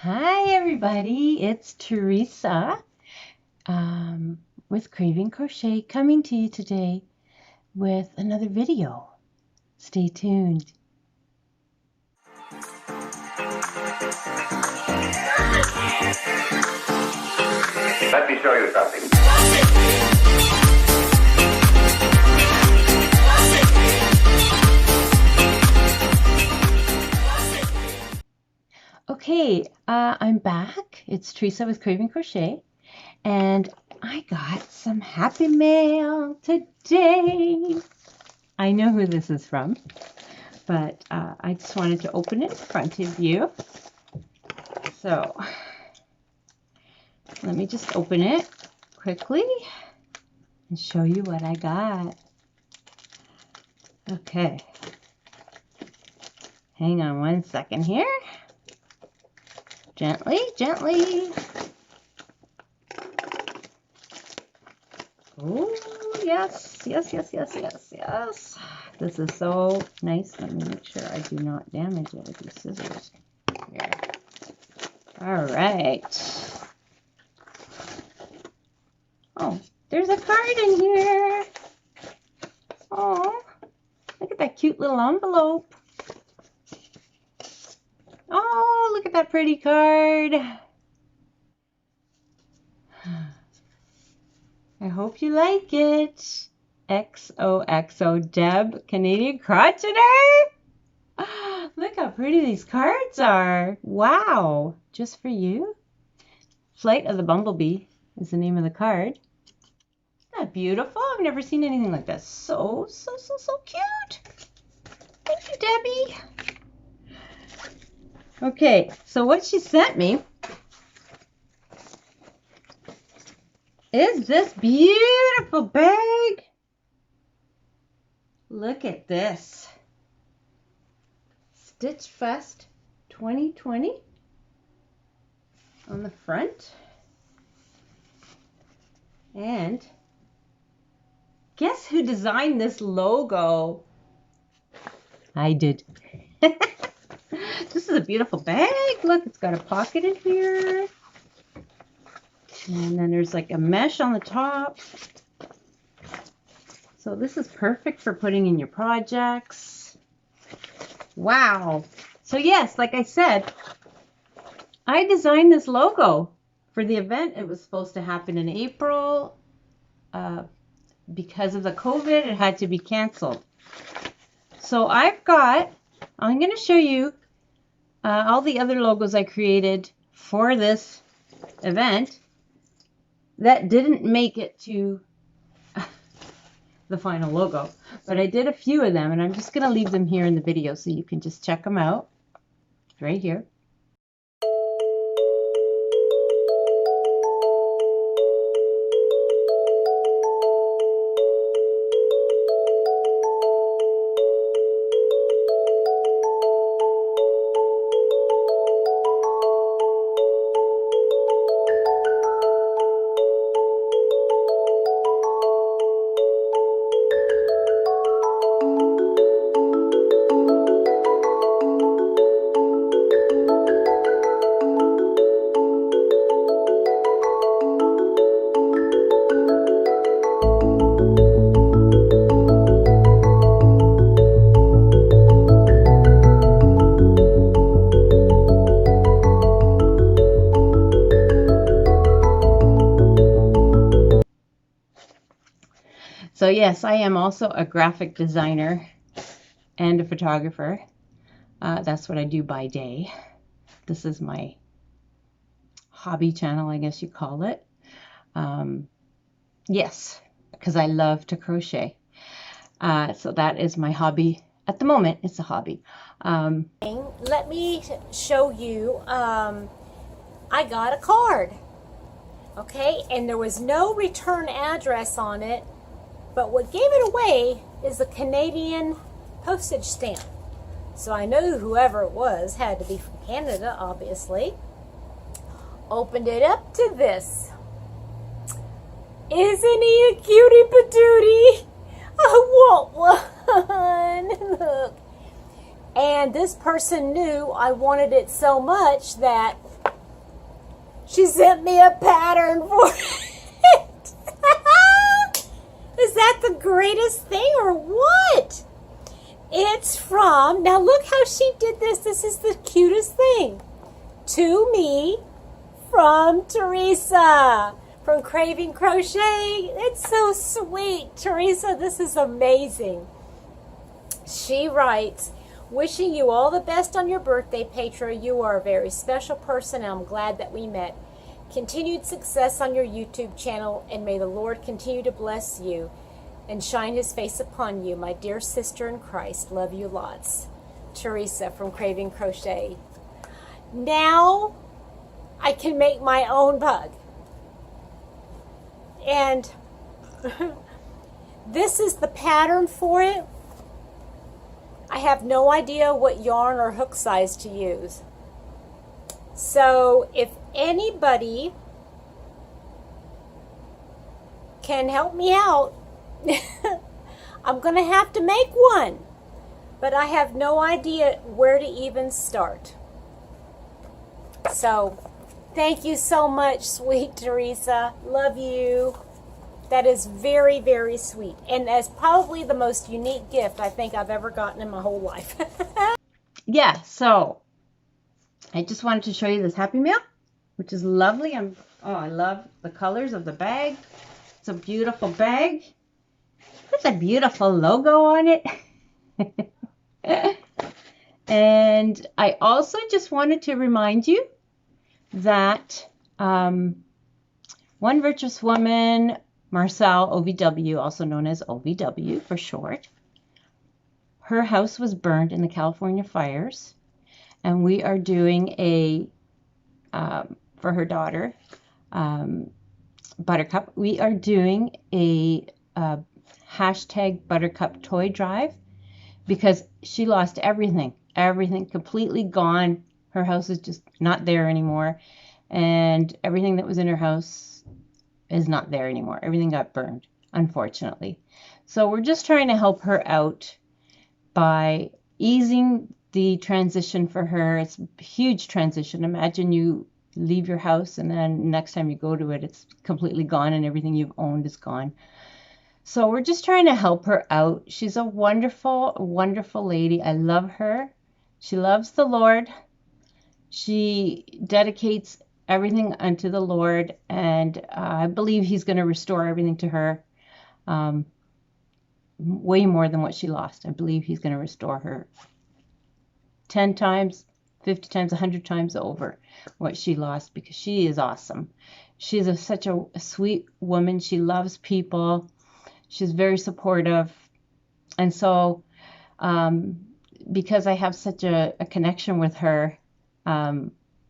Hi everybody, it's Teresa with Craving Crochet coming to you today with another video. Stay tuned. Let me show you something. Okay, I'm back. It's Teresa with Craving Crochet, and I got some happy mail today. I know who this is from, but I just wanted to open it in front of you. So let me just open it quickly and show you what I got. Okay, hang on one second here. Gently, gently. Oh, yes, yes, yes, yes, yes, yes. This is so nice. Let me make sure I do not damage it with these scissors. Here. All right. Oh, there's a card in here. Oh, look at that cute little envelope. Oh, look at that pretty card. I hope you like it. XOXO Deb, Canadian Crocheter. Look how pretty these cards are. Wow. Just for you. Flight of the Bumblebee is the name of the card. Isn't that beautiful? I've never seen anything like this. So cute. Thank you, Debbie. Okay, so what she sent me is this beautiful bag. Look at this. Stitch Fest 2020 on the front. And guess who designed this logo? I did. This is a beautiful bag. Look, it's got a pocket in here. And then there's like a mesh on the top. So this is perfect for putting in your projects. Wow. So yes, like I said, I designed this logo for the event. It was supposed to happen in April. Because of the COVID, it had to be canceled. So I'm going to show you all the other logos I created for this event that didn't make it to the final logo. But I did a few of them, and I'm just going to leave them here in the video so you can just check them out right here. So yes, I am also a graphic designer and a photographer. That's what I do by day. This is my hobby channel, I guess you call it. Yes, because I love to crochet. So that is my hobby. At the moment, it's a hobby. Let me show you. I got a card. Okay, and there was no return address on it. But what gave it away is the Canadian postage stamp. So I know whoever it was had to be from Canada, obviously. Opened it up to this. Isn't he a cutie patootie? I want one. Look. And this person knew I wanted it so much that She sent me a pattern for it. Is that the greatest thing or what? It's from, now look how she did this. This is the cutest thing. To me from Teresa from Craving Crochet. It's so sweet. Teresa, this is amazing. She writes, wishing you all the best on your birthday, Petra. You are a very special person, and I'm glad that we met. Continued success on your YouTube channel, and may the Lord continue to bless you and shine his face upon you, my dear sister in Christ. Love you lots. Teresa from Craving Crochet. Now I can make my own bug. And this is the pattern for it. I have no idea what yarn or hook size to use. So if anybody can help me out, I'm going to have to make one. But I have no idea where to even start. So thank you so much, sweet Teresa. Love you. That is very, very sweet. And that's probably the most unique gift I think I've ever gotten in my whole life. Yeah, so I just wanted to show you this Happy Mail, which is lovely. I love the colors of the bag. It's a beautiful bag. With a beautiful logo on it. And I also just wanted to remind you that One Virtuous Woman, Marcel, OVW, also known as OVW for short, her house was burned in the California fires, and we are doing a, for her daughter, Buttercup, we are doing a hashtag Buttercup Toy Drive, because she lost everything completely gone. Her house is just not there anymore, and everything that was in her house is not there anymore. Everything got burned, unfortunately. So we're just trying to help her out by easing the transition for her. It's a huge transition. Imagine you leave your house and then next time you go to it, it's completely gone and everything you've owned is gone. So we're just trying to help her out. She's a wonderful, wonderful lady. I love her. She loves the Lord. She dedicates everything unto the Lord, and I believe he's going to restore everything to her, way more than what she lost. I believe he's going to restore her 10 times, 50 times, 100 times over what she lost, because she is awesome. She's such a sweet woman. She loves people. She's very supportive. And so because I have such a connection with her,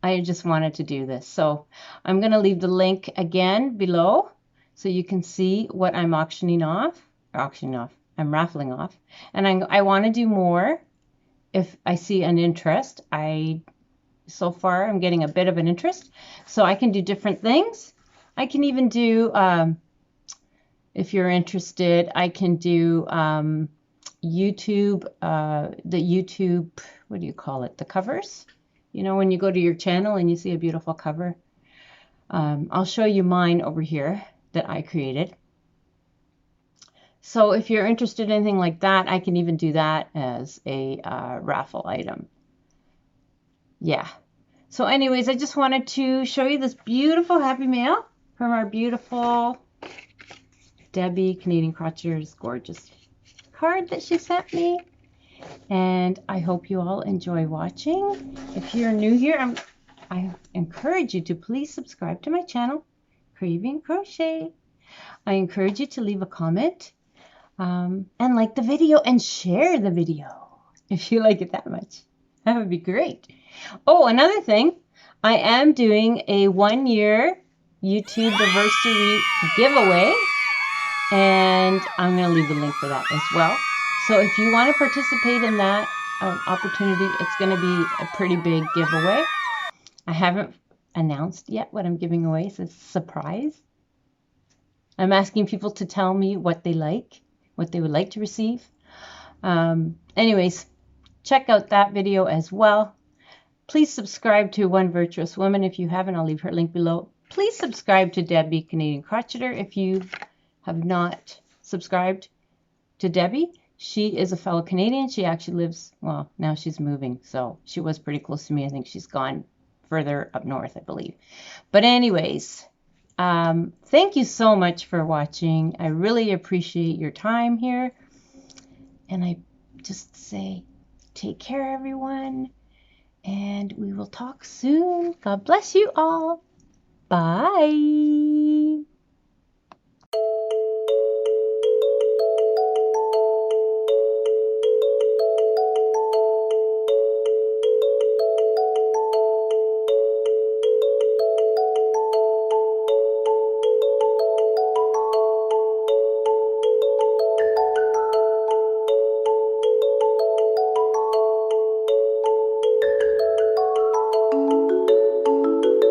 I just wanted to do this. So I'm going to leave the link again below so you can see what I'm auctioning off. I'm raffling off. And I want to do more if I see an interest. So far I'm getting a bit of an interest. So I can do different things. I can even do, if you're interested, I can do YouTube, the YouTube, what do you call it? The covers. You know, when you go to your channel and you see a beautiful cover. I'll show you mine over here that I created. So if you're interested in anything like that, I can even do that as a raffle item. Yeah. So anyways, I just wanted to show you this beautiful Happy Mail from our beautiful Debbie, Canadian Crocheter's gorgeous card that she sent me. And I hope you all enjoy watching. If you're new here, I encourage you to please subscribe to my channel, Craving Crochet. I encourage you to leave a comment and like the video and share the video if you like it that much. That would be great. Oh, another thing, I am doing a 1-year YouTube anniversary giveaway, and I'm going to leave the link for that as well. So if you want to participate in that opportunity, it's going to be a pretty big giveaway. I haven't announced yet what I'm giving away, so it's a surprise. I'm asking people to tell me what they like, what they would like to receive. Anyways, check out that video as well. Please subscribe to One Virtuous Woman if you haven't. I'll leave her link below. Please subscribe to Debbie Canadian Crocheter if you have not subscribed to Debbie. She is a fellow Canadian. She actually lives, well, now she's moving, so she was pretty close to me. I think she's gone further up north, I believe. But anyways, thank you so much for watching. I really appreciate your time here. And I just say, take care, everyone. And we will talk soon. God bless you all. Bye.